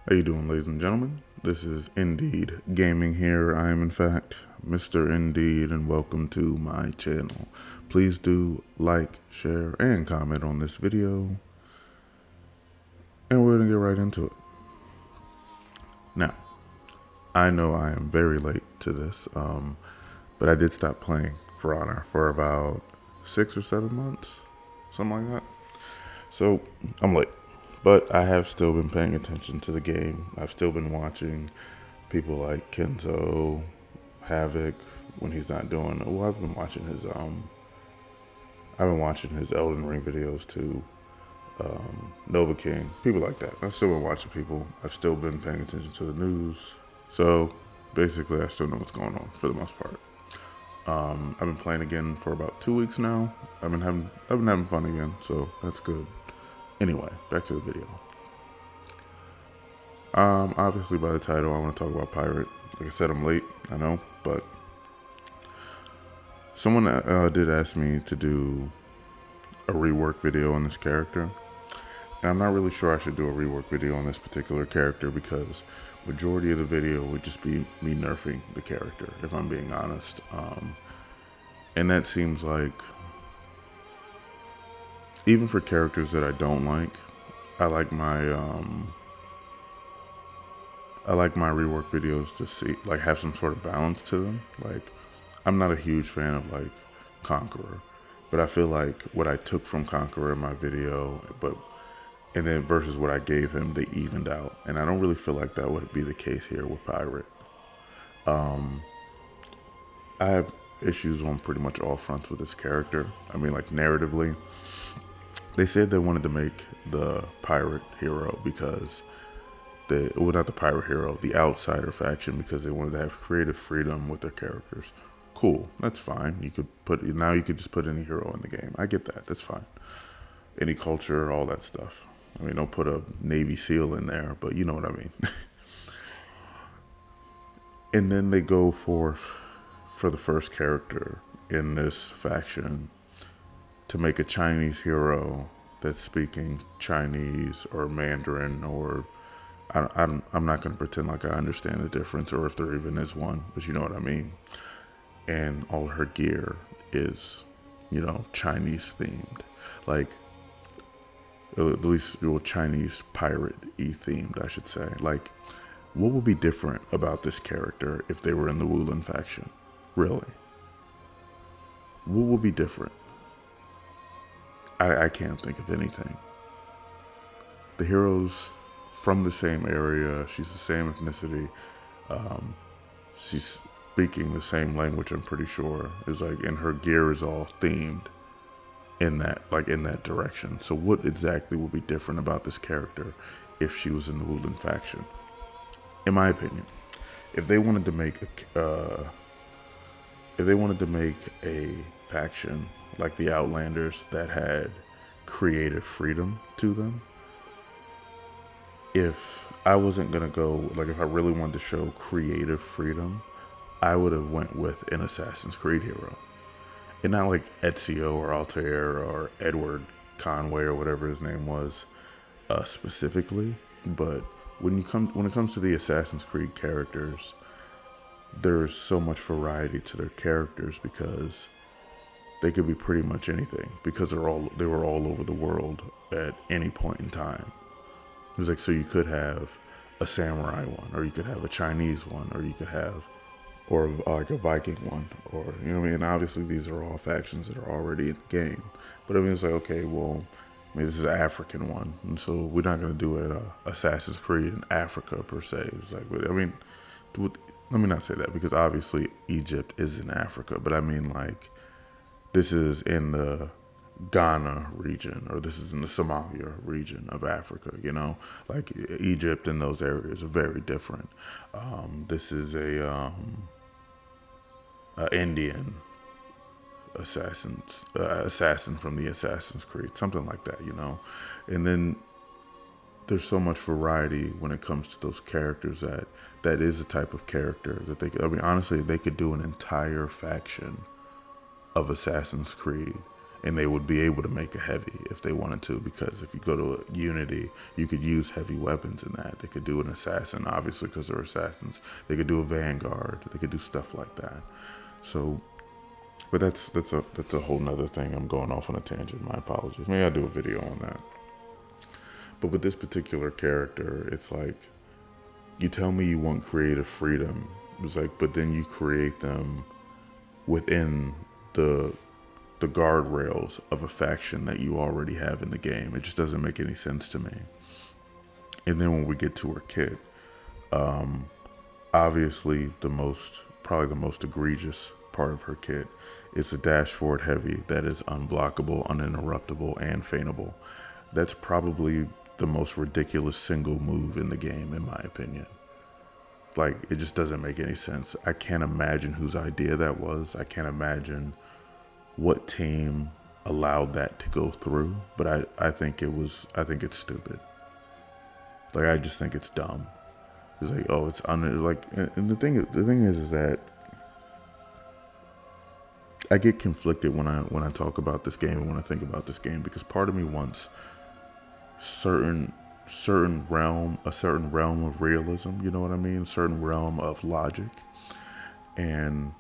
How you doing, ladies and gentlemen? This is Indeed Gaming here. I am, in fact, Mr. Indeed, and welcome to my channel. Please do like, share, and comment on this video, and we're going to get right into it. Now, I know I am very late to this, but I did stop playing For Honor for about 6 or 7 months, something like that. So, I'm late. But I have still been paying attention to the game. I've still been watching people like Kenzo, Havoc when he's not doing. Well, I've been watching his Elden Ring videos too. Nova King, people like that. I've still been watching people. I've still been paying attention to the news. So basically, I still know what's going on for the most part. I've been playing again for about 2 weeks now. I've been having fun again, so that's good. Anyway, back to the video. Obviously by the title, I want to talk about Pirate. Like I said, I'm late, I know, but someone did ask me to do a rework video on this character, and I'm not really sure I should do a rework video on this particular character because majority of the video would just be me nerfing the character, if I'm being honest. And that seems like, even for characters that I don't like, I like my rework videos to see, like, have some sort of balance to them. Like, I'm not a huge fan of, like, Conqueror, but I feel like what I took from Conqueror in my video, and then versus what I gave him, they evened out. And I don't really feel like that would be the case here with Pirate. I have issues on pretty much all fronts with this character. I mean, like, narratively, they said they wanted to make the pirate hero because not the pirate hero, the outsider faction, because they wanted to have creative freedom with their characters. Cool, that's fine. You could just put any hero in the game. I get that. That's fine. Any culture, all that stuff. I mean, don't put a Navy SEAL in there, but you know what I mean. And then they go for the first character in this faction to make a Chinese hero that's speaking Chinese or Mandarin, or I'm not going to pretend like I understand the difference or if there even is one, but you know what I mean. And all her gear is, Chinese themed, like at least Chinese pirate-y themed, I should say. Like, what would be different about this character if they were in the Wulin faction? Really? What would be different? I can't think of anything. The hero's from the same area. She's the same ethnicity. She's speaking the same language, I'm pretty sure. It's like, and her gear is all themed in that direction. So what exactly would be different about this character if she was in the Wulin faction? In my opinion, if they wanted to make a faction like the Outlanders that had creative freedom to them, if I wasn't gonna go, like, if I really wanted to show creative freedom, I would have went with an Assassin's Creed hero, and not like Ezio or Altair or Edward Conway or whatever his name was, specifically. But when it comes to the Assassin's Creed characters, there's so much variety to their characters because they could be pretty much anything, because they were all over the world at any point in time. It was like, so you could have a samurai one, or you could have a Chinese one, or you could have, or like a Viking one, or, you know what I mean? And obviously these are all factions that are already in the game. But I mean, it's like, okay, well, I mean, this is an African one, and so we're not going to do an Assassin's Creed in Africa per se. It's like, I mean, let me not say that, because obviously Egypt is in Africa, but I mean, like, this is in the Ghana region, or this is in the Somalia region of Africa, like Egypt and those areas are very different. This is a Indian assassin from the Assassin's Creed, something like that, and then there's so much variety when it comes to those characters that is a type of character that they could, I mean, honestly, they could do an entire faction of Assassin's Creed and they would be able to make a heavy if they wanted to, because if you go to Unity, you could use heavy weapons in that. They could do an assassin, obviously, because they're assassins. They could do a vanguard. They could do stuff like that. So, but that's a whole nother thing. I'm going off on a tangent. My apologies. Maybe I'll do a video on that. But with this particular character, it's like, you tell me you want creative freedom. It's like, but then you create them within the guardrails of a faction that you already have in the game. It just doesn't make any sense to me. And then when we get to her kit, obviously probably the most egregious part of her kit is a dash forward heavy that is unblockable, uninterruptible, and feintable. That's probably the most ridiculous single move in the game, in my opinion. Like, it just doesn't make any sense. I can't imagine whose idea that was. I can't imagine what team allowed that to go through, but I think it's stupid. Like, I just think it's dumb. It's like, oh, it's and the thing is that I get conflicted when I talk about this game and when I think about this game, because part of me wants a certain realm of realism, you know what I mean? A certain realm of logic. And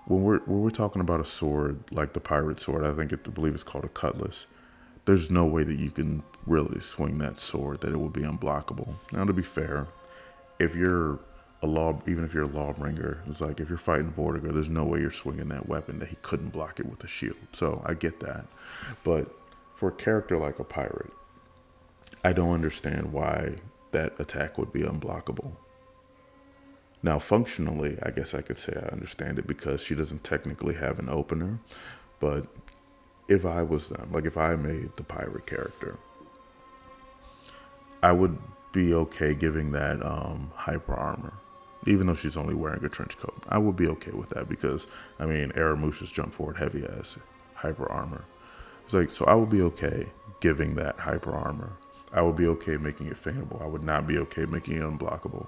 when we're talking about a sword like the pirate sword, I believe it's called a cutlass. There's no way that you can really swing that sword that it will be unblockable. Now, to be fair, if you're even if you're a lawbringer, it's like if you're fighting Vortigern, there's no way you're swinging that weapon that he couldn't block it with a shield. So I get that. But for a character like a pirate, I don't understand why that attack would be unblockable. Now, functionally, I guess I could say I understand it because she doesn't technically have an opener. But if I was them, like if I made the pirate character, I would be okay giving that hyper armor, even though she's only wearing a trench coat. I would be okay with that because, I mean, Aramusha's jump forward heavy as hyper armor. It's like, so I would be okay giving that hyper armor. I would be okay making it feintable. I would not be okay making it unblockable.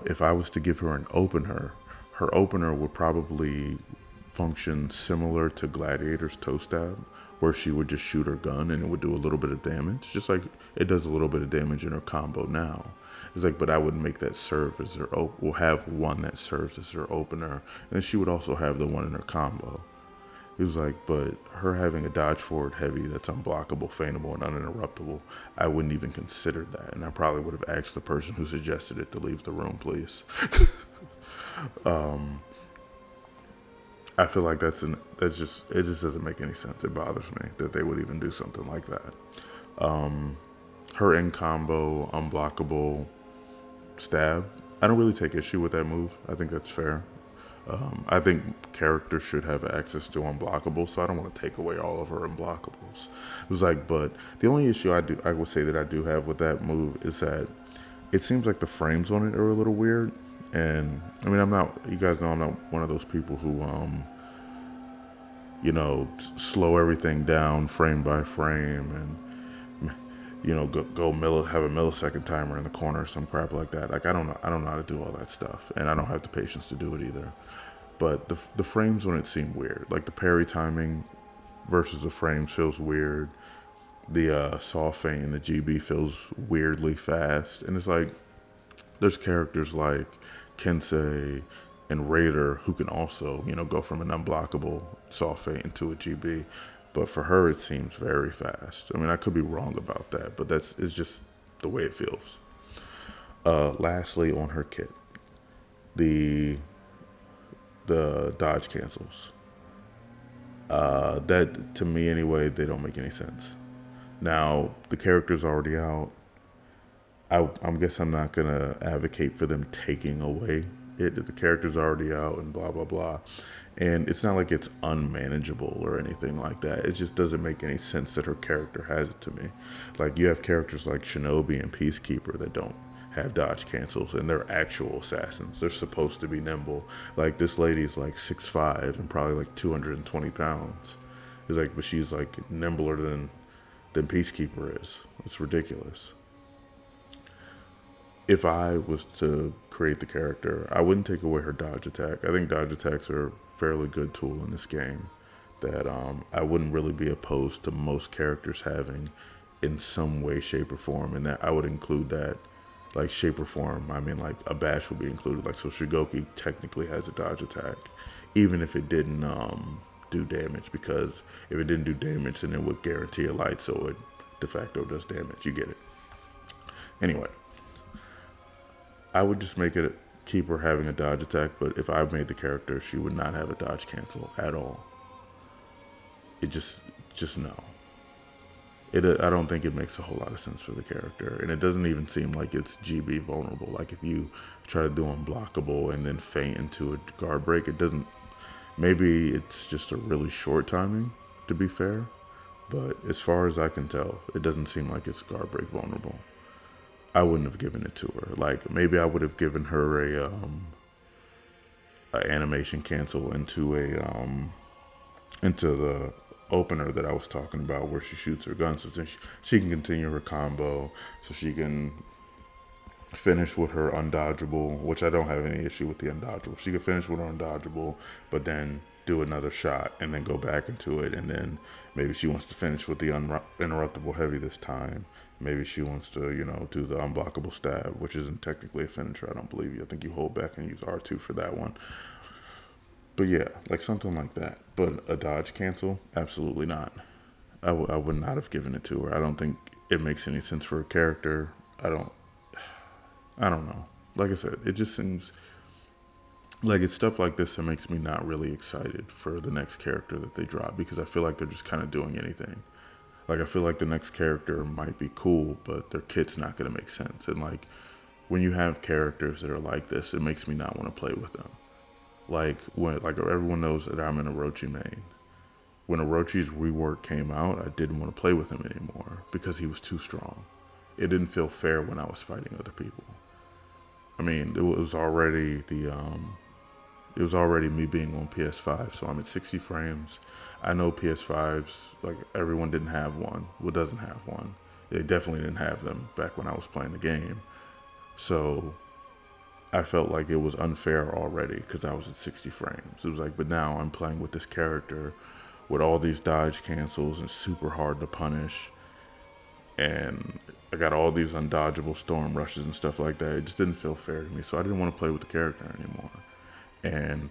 If I was to give her an opener, her opener would probably function similar to Gladiator's toe stab, where she would just shoot her gun and it would do a little bit of damage, just like it does a little bit of damage in her combo now. It's like, but I would make that serve as her, we'll have one that serves as her opener, and she would also have the one in her combo. It was like, but her having a dodge forward heavy that's unblockable, feintable, and uninterruptible, I wouldn't even consider that. And I probably would have asked the person who suggested it to leave the room, please. I feel like it just doesn't make any sense. It bothers me that they would even do something like that. Her in combo, unblockable stab, I don't really take issue with that move. I think that's fair. I think characters should have access to unblockables, so I don't want to take away all of her unblockables. It was like, but the only issue I would say that I do have with that move is that it seems like the frames on it are a little weird. And I mean, you guys know I'm not one of those people who, slow everything down frame by frame and, have a millisecond timer in the corner or some crap like that. Like, I don't know how to do all that stuff, and I don't have the patience to do it either. But the frames on it seem weird. Like, the parry timing versus the frames feels weird. The saw feint in the GB feels weirdly fast. And it's like, there's characters like Kensei and Raider who can also, go from an unblockable saw feint into a GB. But for her, it seems very fast. I mean, I could be wrong about that, but it's just the way it feels. Lastly, on her kit, the dodge cancels. That, to me anyway, they don't make any sense. Now, the character's already out. I guess I'm not going to advocate for them taking away it. The character's already out and blah, blah, blah. And it's not like it's unmanageable or anything like that. It just doesn't make any sense that her character has it to me. Like, you have characters like Shinobi and Peacekeeper that don't have dodge cancels, and they're actual assassins. They're supposed to be nimble. Like, this lady's like 6'5" and probably like 220 pounds. It's like, but she's like nimbler than Peacekeeper is. It's ridiculous. If I was to create the character, I wouldn't take away her dodge attack. I think dodge attacks are a fairly good tool in this game. that I wouldn't really be opposed to most characters having in some way, shape, or form, and that I would include that, like shape or form. I mean, like a bash would be included. Like so, Shigoki technically has a dodge attack, even if it didn't do damage, because if it didn't do damage, then it would guarantee a light, so it de facto does damage. You get it. Anyway, I would just make it keep her having a dodge attack, but if I made the character, she would not have a dodge cancel at all. It just no. I don't think it makes a whole lot of sense for the character, and it doesn't even seem like it's GB vulnerable. Like if you try to do unblockable and then feint into a guard break, it doesn't. Maybe it's just a really short timing, to be fair, but as far as I can tell, it doesn't seem like it's guard break vulnerable. I wouldn't have given it to her. Like maybe I would have given her a animation cancel into the opener that I was talking about, where she shoots her gun, so she can continue her combo, so she can finish with her undodgeable, which I don't have any issue with the undodgeable. She could finish with her undodgeable, but then do another shot and then go back into it, and then maybe she wants to finish with the interruptible heavy this time. Maybe she wants to, do the unblockable stab, which isn't technically a finisher, I don't believe you. I think you hold back and use R2 for that one. But yeah, like something like that. But a dodge cancel? Absolutely not. I would not have given it to her. I don't think it makes any sense for a character. I don't know. Like I said, it just seems like it's stuff like this that makes me not really excited for the next character that they drop, because I feel like they're just kind of doing anything. Like I feel like the next character might be cool, but their kit's not going to make sense. And like when you have characters that are like this, it makes me not want to play with them. Like everyone knows that I'm an Orochi main. When Orochi's rework came out, I didn't want to play with him anymore because he was too strong. It didn't feel fair when I was fighting other people. I mean, it was already me being on PS5, so I'm at 60 frames. I know PS5s, like everyone didn't have one. Well, doesn't have one. They definitely didn't have them back when I was playing the game. So I felt like it was unfair already because I was at 60 frames. It was like, but now I'm playing with this character with all these dodge cancels and super hard to punish. And I got all these undodgeable storm rushes and stuff like that. It just didn't feel fair to me. So I didn't want to play with the character anymore. And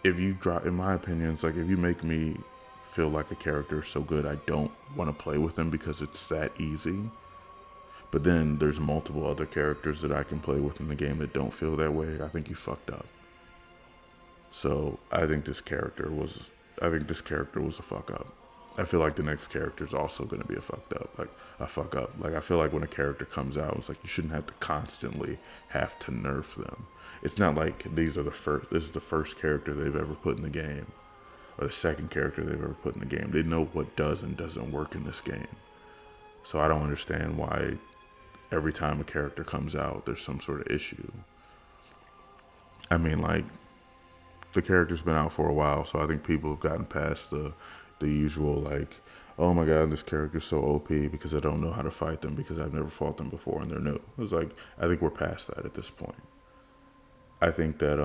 if you drop, in my opinion, it's like if you make me feel like a character is so good, I don't want to play with them because it's that easy. But then there's multiple other characters that I can play with in the game that don't feel that way. I think you fucked up. So I think this character was a fuck up. I feel like the next character is also going to be a fuck up. Like I feel like when a character comes out, it's like you shouldn't have to constantly have to nerf them. It's not like this is the first character they've ever put in the game, or the second character they've ever put in the game. They know what does and doesn't work in this game. So I don't understand why every time a character comes out, there's some sort of issue. I mean, like, the character's been out for a while, so I think people have gotten past the usual, like, oh my god, this character's so OP because I don't know how to fight them because I've never fought them before and they're new. It's like, I think we're past that at this point. I think they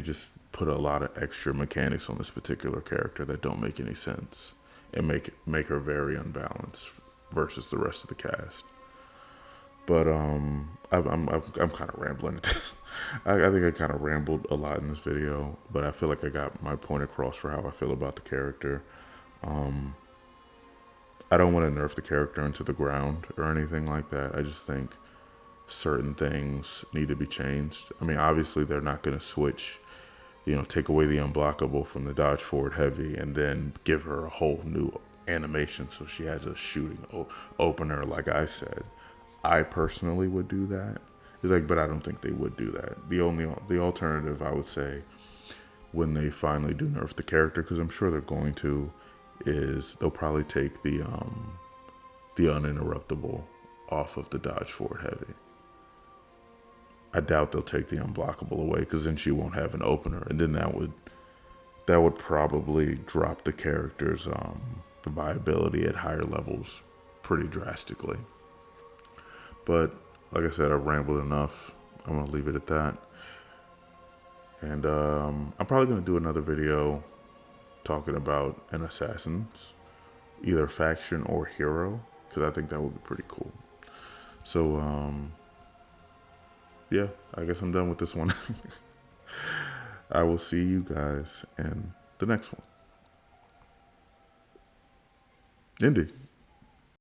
just put a lot of extra mechanics on this particular character that don't make any sense and make her very unbalanced versus the rest of the cast. But I'm kind of rambling. I think I kind of rambled a lot in this video, but I feel like I got my point across for how I feel about the character. I don't want to nerf the character into the ground or anything like that. I just think certain things need to be changed. I mean, obviously they're not going to switch, take away the unblockable from the dodge forward heavy and then give her a whole new animation so she has a shooting opener, like I said. I personally would do that. It's like, but I don't think they would do that. The alternative, I would say, when they finally do nerf the character, because I'm sure they're going to, is they'll probably take the uninterruptible off of the dodge forward heavy. I doubt they'll take the unblockable away because then she won't have an opener, and then that would probably drop the character's viability at higher levels pretty drastically. But like I said, I've rambled enough. I'm gonna leave it at that. And I'm probably going to do another video talking about an assassin's either faction or hero, because I think that would be pretty cool. So, yeah, I guess I'm done with this one. I will see you guys in the next one. Indeed.